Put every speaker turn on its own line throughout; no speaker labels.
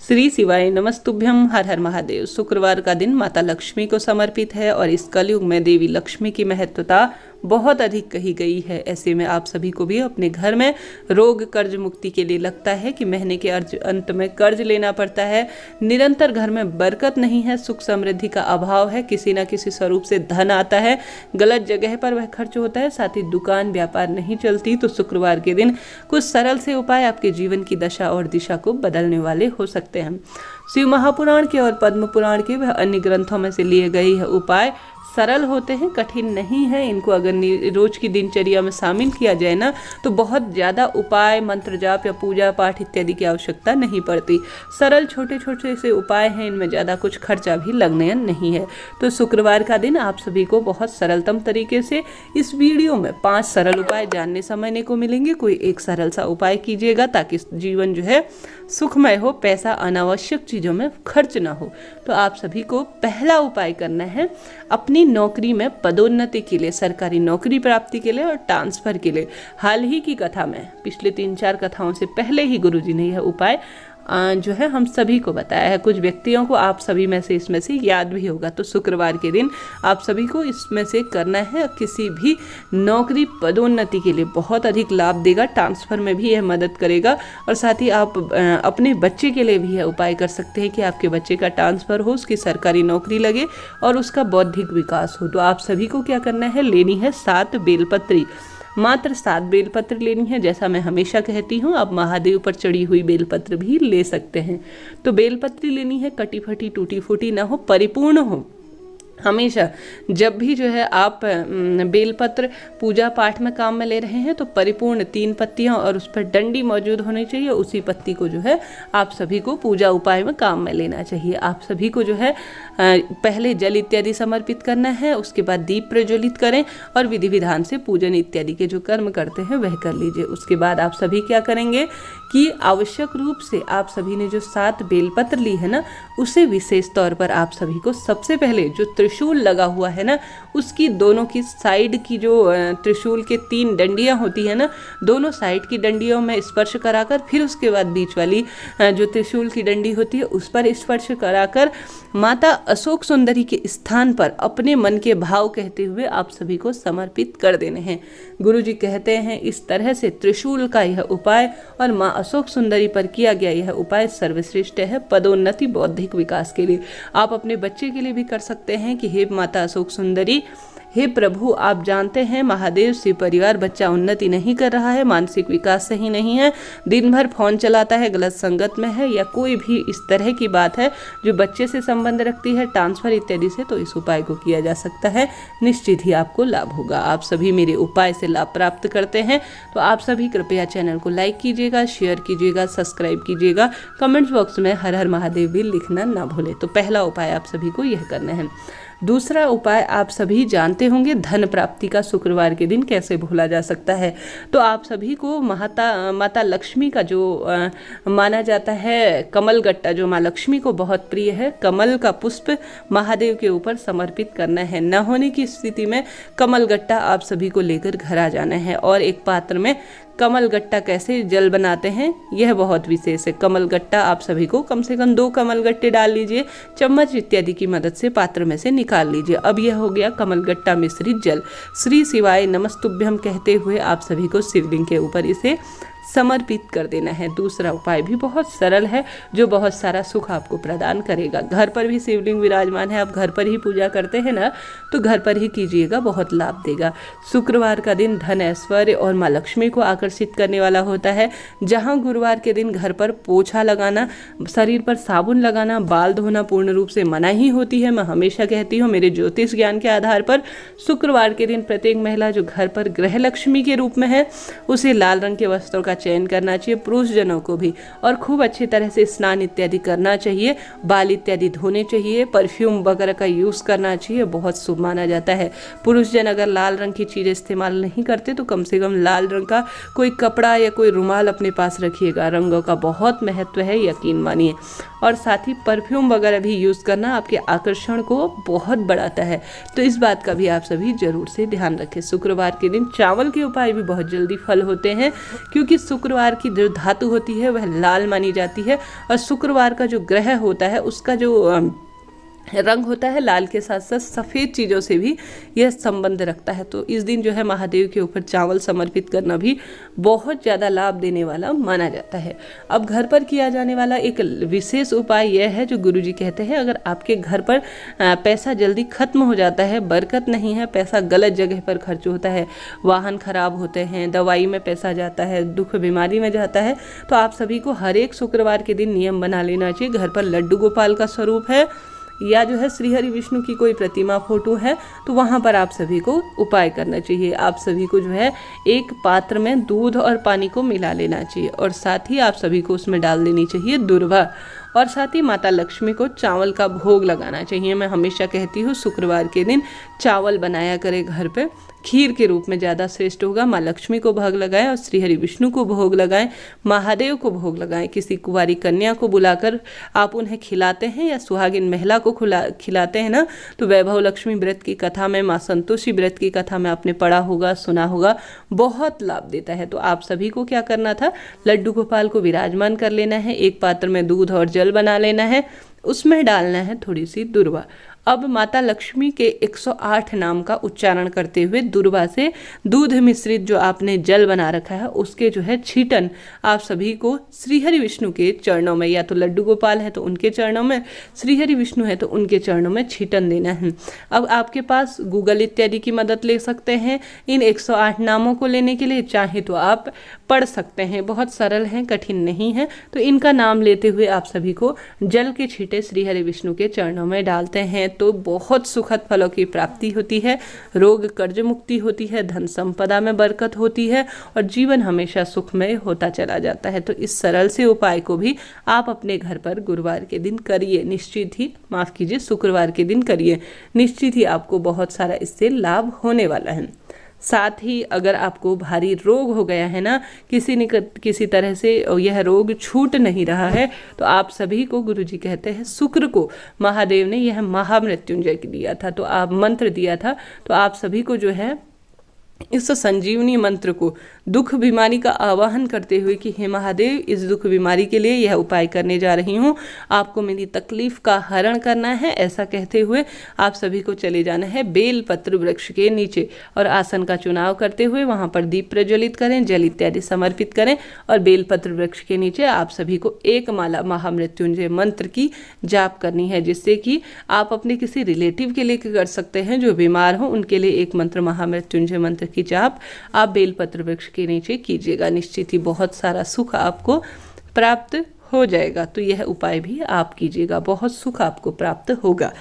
श्री शिवाय नमस्तुभ्यम। हर हर महादेव। शुक्रवार का दिन माता लक्ष्मी को समर्पित है और इस कलयुग में देवी लक्ष्मी की महत्वता बहुत अधिक कही गई है। ऐसे में आप सभी को भी अपने घर में रोग कर्ज मुक्ति के लिए लगता है कि महीने के अंत में कर्ज लेना पड़ता है, निरंतर घर में बरकत नहीं है, सुख समृद्धि का अभाव है, किसी न किसी स्वरूप से धन आता है, गलत जगह पर वह खर्च होता है, साथ ही दुकान व्यापार नहीं चलती, तो शुक्रवार के दिन कुछ सरल से उपाय आपके जीवन की दशा और दिशा को बदलने वाले हो सकते हैं। शिव महापुराण के और पद्म पुराण के वह अन्य ग्रंथों में से लिए गए यह उपाय सरल होते हैं, कठिन नहीं है। इनको अगर रोज की दिनचर्या में शामिल किया जाए ना तो बहुत ज़्यादा उपाय, मंत्र जाप या पूजा पाठ इत्यादि की आवश्यकता नहीं पड़ती। सरल छोटे छोटे से उपाय हैं, इनमें ज़्यादा कुछ खर्चा भी लगने नहीं है। तो शुक्रवार का दिन आप सभी को बहुत सरलतम तरीके से इस वीडियो में 5 सरल उपाय जानने समझने को मिलेंगे। कोई एक सरल सा उपाय कीजिएगा ताकि जीवन जो है सुखमय हो, पैसा अनावश्यक चीज़ों में खर्च ना हो। तो आप सभी को पहला उपाय करना है अपनी नौकरी में पदोन्नति के लिए, सरकारी नौकरी प्राप्ति के लिए और ट्रांसफर के लिए। हाल ही की कथा में, पिछले 3-4 कथाओं से पहले ही गुरुजी ने यह उपाय जो है हम सभी को बताया है। कुछ व्यक्तियों को आप सभी में से इसमें से याद भी होगा। तो शुक्रवार के दिन आप सभी को इसमें से करना है। किसी भी नौकरी पदोन्नति के लिए बहुत अधिक लाभ देगा, ट्रांसफ़र में भी यह मदद करेगा और साथ ही आप अपने बच्चे के लिए भी यह उपाय कर सकते हैं कि आपके बच्चे का ट्रांसफ़र हो, उसकी सरकारी नौकरी लगे और उसका बौद्धिक विकास हो। तो आप सभी को क्या करना है, लेनी है 7 बेलपत्री, मात्र 7 बेलपत्र लेनी है। जैसा मैं हमेशा कहती हूँ, आप महादेव पर चढ़ी हुई बेलपत्र भी ले सकते हैं। तो बेलपत्री लेनी है, कटी फटी टूटी फूटी ना हो, परिपूर्ण हो। हमेशा जब भी जो है आप बेलपत्र पूजा पाठ में काम में ले रहे हैं तो परिपूर्ण 3 पत्तियां और उस पर डंडी मौजूद होनी चाहिए। उसी पत्ती को जो है आप सभी को पूजा उपाय में काम में लेना चाहिए। आप सभी को जो है पहले जल इत्यादि समर्पित करना है, उसके बाद दीप प्रज्वलित करें और विधि विधान से पूजन इत्यादि के जो कर्म करते हैं वह कर लीजिए। उसके बाद आप सभी क्या करेंगे कि आवश्यक रूप से आप सभी ने जो 7 बेलपत्र ली है ना, उसे विशेष तौर पर आप सभी को सबसे पहले जो त्रिशूल लगा हुआ है ना, उसकी दोनों की साइड की जो त्रिशूल के 3 डंडियां होती है ना, दोनों साइड की डंडियों में स्पर्श कराकर फिर उसके बाद बीच वाली जो त्रिशूल की डंडी होती है उस पर स्पर्श कराकर माता अशोक सुंदरी के स्थान पर अपने मन के भाव कहते हुए आप सभी को समर्पित कर देने हैं। गुरुजी कहते हैं इस तरह से त्रिशूल का यह उपाय और माँ अशोक सुंदरी पर किया गया यह उपाय सर्वश्रेष्ठ है पदोन्नति, बौद्धिक विकास के लिए। आप अपने बच्चे के लिए भी कर सकते हैं कि हे माता अशोक सुंदरी, हे प्रभु, आप जानते हैं महादेव शिव परिवार बच्चा उन्नति नहीं कर रहा है, मानसिक विकास सही नहीं है, दिन भर फोन चलाता है, गलत संगत में है या कोई भी इस तरह की बात है जो बच्चे से संबंध रखती है, ट्रांसफर इत्यादि से, तो इस उपाय को किया जा सकता है। निश्चित ही आपको लाभ होगा। आप सभी मेरे उपाय से लाभ प्राप्त करते हैं तो आप सभी कृपया चैनल को लाइक कीजिएगा, शेयर कीजिएगा, सब्सक्राइब कीजिएगा, कमेंट्स बॉक्स में हर हर महादेव भी लिखना ना भूलें। तो पहला उपाय आप सभी को यह करना है। दूसरा उपाय आप सभी जानते होंगे, धन प्राप्ति का शुक्रवार के दिन कैसे भूला जा सकता है। तो आप सभी को माता लक्ष्मी का जो माना जाता है कमल गट्टा, जो माँ लक्ष्मी को बहुत प्रिय है, कमल का पुष्प महादेव के ऊपर समर्पित करना है। न होने की स्थिति में कमल गट्टा आप सभी को लेकर घर आ जाना है और एक पात्र में कमल गट्टा कैसे जल बनाते हैं यह बहुत विशेष है। कमल गट्टा आप सभी को कम से कम 2 कमल गट्टे डाल लीजिए, चम्मच इत्यादि की मदद से पात्र में से निकाल लीजिए। अब यह हो गया कमल गट्टा मिश्रित जल। श्री शिवाय नमस्तुभ्यम कहते हुए आप सभी को शिवलिंग के ऊपर इसे समर्पित कर देना है। दूसरा उपाय भी बहुत सरल है जो बहुत सारा सुख आपको प्रदान करेगा। घर पर भी शिवलिंग विराजमान है, आप घर पर ही पूजा करते हैं ना, तो घर पर ही कीजिएगा, बहुत लाभ देगा। शुक्रवार का दिन धन, ऐश्वर्य और माँ लक्ष्मी को आकर्षित करने वाला होता है। जहाँ गुरुवार के दिन घर पर पोछा लगाना, शरीर पर साबुन लगाना, बाल धोना पूर्ण रूप से मनाही होती है। मैं हमेशा कहती हूँ मेरे ज्योतिष ज्ञान के आधार पर शुक्रवार के दिन प्रत्येक महिला जो घर पर गृह लक्ष्मी के रूप में है उसे लाल रंग के वस्त्रों का चयन करना चाहिए, पुरुष जनों को भी, और खूब अच्छी तरह से स्नान इत्यादि करना चाहिए, बाल इत्यादि धोने चाहिए, परफ्यूम वगैरह का यूज़ करना चाहिए, बहुत शुभ माना जाता है। पुरुष जन अगर लाल रंग की चीज़ें इस्तेमाल नहीं करते तो कम से कम लाल रंग का कोई कपड़ा या कोई रुमाल अपने पास रखिएगा। रंगों का बहुत महत्व है, यकीन मानिए। और साथ ही परफ्यूम वगैरह भी यूज़ करना आपके आकर्षण को बहुत बढ़ाता है, तो इस बात का भी आप सभी जरूर से ध्यान रखें। शुक्रवार के दिन चावल के उपाय भी बहुत जल्दी फल होते हैं, क्योंकि शुक्रवार की जो धातु होती है वह लाल मानी जाती है, और शुक्रवार का जो ग्रह होता है उसका जो रंग होता है लाल के साथ साथ सफ़ेद चीज़ों से भी यह संबंध रखता है। तो इस दिन जो है महादेव के ऊपर चावल समर्पित करना भी बहुत ज़्यादा लाभ देने वाला माना जाता है। अब घर पर किया जाने वाला एक विशेष उपाय यह है जो गुरुजी कहते हैं, अगर आपके घर पर पैसा जल्दी खत्म हो जाता है, बरकत नहीं है, पैसा गलत जगह पर खर्च होता है, वाहन खराब होते हैं, दवाई में पैसा जाता है, दुख बीमारी में जाता है, तो आप सभी को हर एक शुक्रवार के दिन नियम बना लेना चाहिए। घर पर लड्डू गोपाल का स्वरूप है या जो है श्रीहरि विष्णु की कोई प्रतिमा फोटो है, तो वहाँ पर आप सभी को उपाय करना चाहिए। आप सभी को जो है एक पात्र में दूध और पानी को मिला लेना चाहिए, और साथ ही आप सभी को उसमें डाल देनी चाहिए दुर्वा, और साथ ही माता लक्ष्मी को चावल का भोग लगाना चाहिए। मैं हमेशा कहती हूँ शुक्रवार के दिन चावल बनाया करें घर पे, खीर के रूप में ज़्यादा श्रेष्ठ होगा। माँ लक्ष्मी को भोग लगाएं और श्रीहरि विष्णु को भोग लगाएं, महादेव को भोग लगाएं। किसी कुंवारी कन्या को बुलाकर आप उन्हें खिलाते हैं या सुहागिन महिला को खिलाते हैं ना, तो वैभव लक्ष्मी व्रत की कथा में, माँ संतोषी व्रत की कथा में आपने पढ़ा होगा, सुना होगा, बहुत लाभ देता है। तो आप सभी को क्या करना था, लड्डू गोपाल को विराजमान कर लेना है, एक पात्र में दूध और जल बना लेना है, उसमें डालना है थोड़ी सी दुर्वा। अब माता लक्ष्मी के 108 नाम का उच्चारण करते हुए दुर्वा से दूध मिश्रित जो आपने जल बना रखा है उसके जो है छीटन आप सभी को श्रीहरि विष्णु के चरणों में, या तो लड्डू गोपाल है तो उनके चरणों में, श्रीहरि विष्णु है तो उनके चरणों में छीटन देना है। अब आपके पास गूगल इत्यादि की मदद ले सकते हैं इन 108 नामों को लेने के लिए, चाहे तो आप पढ़ सकते हैं, बहुत सरल हैं, कठिन नहीं है। तो इनका नाम लेते हुए आप सभी को जल के छींटे श्रीहरि विष्णु के चरणों में डालते हैं तो बहुत सुखद फलों की प्राप्ति होती है, रोग कर्ज मुक्ति होती है, धन संपदा में बरकत होती है, और जीवन हमेशा सुखमय होता चला जाता है। तो इस सरल से उपाय को भी आप अपने घर पर गुरुवार के दिन करिए, निश्चित ही, माफ़ कीजिए, शुक्रवार के दिन करिए, निश्चित ही आपको बहुत सारा इससे लाभ होने वाला है। साथ ही अगर आपको भारी रोग हो गया है ना, किसी तरह से यह रोग छूट नहीं रहा है, तो आप सभी को गुरुजी कहते हैं शुक्र को महादेव ने यह महामृत्युंजय दिया था, तो आप मंत्र दिया था, तो आप सभी को जो है इस संजीवनी मंत्र को दुख बीमारी का आवाहन करते हुए कि हे महादेव, इस दुख बीमारी के लिए यह उपाय करने जा रही हूँ, आपको मेरी तकलीफ का हरण करना है, ऐसा कहते हुए आप सभी को चले जाना है बेल पत्र वृक्ष के नीचे, और आसन का चुनाव करते हुए वहाँ पर दीप प्रज्वलित करें, जल इत्यादि समर्पित करें, और बेल पत्र वृक्ष के नीचे आप सभी को एक माला महामृत्युंजय मंत्र की जाप करनी है, जिससे कि आप अपने किसी रिलेटिव के लिए कर सकते हैं जो बीमार हो, उनके लिए एक मंत्र महामृत्युंजय मंत्र की जाप आप बेलपत्र वृक्ष के नीचे कीजिएगा। निश्चित ही बहुत सारा सुख आपको प्राप्त हो जाएगा। तो यह उपाय भी आप कीजिएगा, बहुत सुख आपको प्राप्त होगा।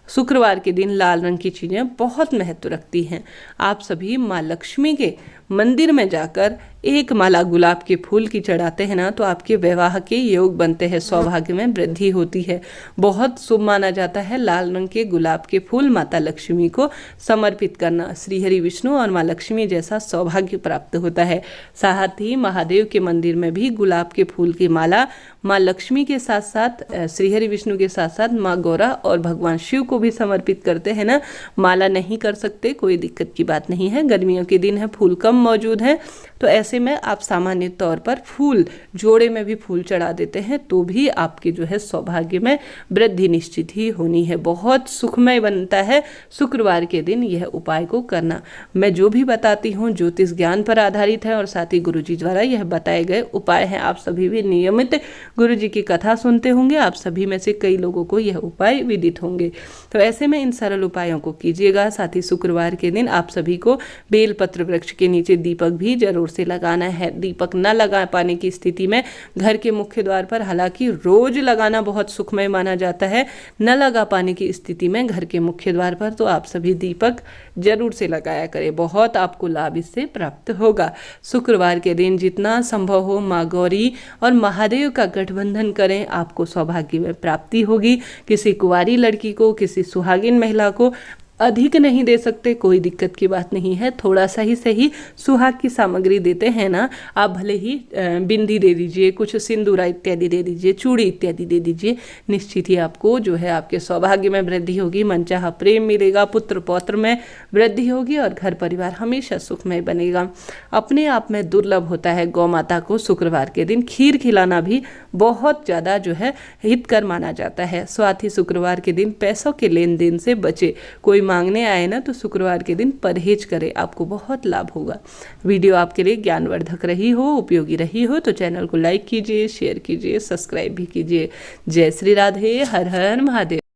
शुक्रवार के दिन लाल रंग की चीज़ें बहुत महत्व रखती हैं। आप सभी माँ लक्ष्मी के मंदिर में जाकर एक माला गुलाब के फूल की चढ़ाते हैं ना, तो आपके विवाह के योग बनते हैं, सौभाग्य में वृद्धि होती है। बहुत शुभ माना जाता है लाल रंग के गुलाब के फूल माता लक्ष्मी को समर्पित करना। श्रीहरि विष्णु और माँ लक्ष्मी जैसा सौभाग्य प्राप्त होता है। साथ ही महादेव के मंदिर में भी गुलाब के फूल की माला माँ लक्ष्मी के साथ साथ श्रीहरि विष्णु के साथ साथ माँ गौरा और भगवान शिव को भी समर्पित करते हैं ना। माला नहीं कर सकते, कोई दिक्कत की बात नहीं है, गर्मियों के दिन है, फूल कम मौजूद है, तो ऐसे में आप सामान्य तौर पर फूल जोड़े में भी फूल चढ़ा देते हैं, तो भी आपके जो है सौभाग्य में वृद्धि निश्चित ही होनी है। बहुत सुखमय बनता है शुक्रवार के दिन यह उपाय को करना। मैं जो भी बताती हूँ ज्योतिष ज्ञान पर आधारित है, और साथ ही गुरुजी द्वारा यह बताए गए उपाय हैं। आप सभी भी नियमित गुरुजी की कथा सुनते होंगे, आप सभी में से कई लोगों को यह उपाय विदित होंगे। तो ऐसे में इन सरल उपायों को कीजिएगा। साथ ही शुक्रवार के दिन आप सभी को बेलपत्र वृक्ष के नीचे दीपक भी जरूर से लगाना है। दीपक न लगा पाने की स्थिति में घर के मुख्य द्वार पर, हालांकि रोज लगाना बहुत सुखमय माना जाता है, न लगा पाने की स्थिति में घर के मुख्य द्वार पर तो आप सभी दीपक जरूर से लगाया करें, बहुत आपको लाभ इससे प्राप्त होगा। शुक्रवार के दिन जितना संभव हो माँ गौरी और महादेव का गठबंधन करें, आपको सौभाग्य में प्राप्ति होगी। किसी कुंवारी लड़की को, किसी सुहागिन महिला को अधिक नहीं दे सकते, कोई दिक्कत की बात नहीं है, थोड़ा सा ही सही सुहाग की सामग्री देते हैं ना आप, भले ही बिंदी दे दीजिए, कुछ सिंदूरा इत्यादि दे दीजिए, चूड़ी इत्यादि दे दीजिए, निश्चित ही आपको जो है आपके सौभाग्य में वृद्धि होगी, मनचाहा प्रेम मिलेगा, पुत्र पौत्र में वृद्धि होगी और घर परिवार हमेशा सुखमय बनेगा। अपने आप में दुर्लभ होता है गौ माता को शुक्रवार के दिन खीर खिलाना भी बहुत ज़्यादा जो है हितकर माना जाता है। साथ ही शुक्रवार के दिन पैसों के लेन देन से बचे, कोई मांगने आए ना तो शुक्रवार के दिन परहेज करें, आपको बहुत लाभ होगा। वीडियो आपके लिए ज्ञानवर्धक रही हो, उपयोगी रही हो तो चैनल को लाइक कीजिए, शेयर कीजिए, सब्सक्राइब भी कीजिए। जय श्री राधे, हर हर महादेव।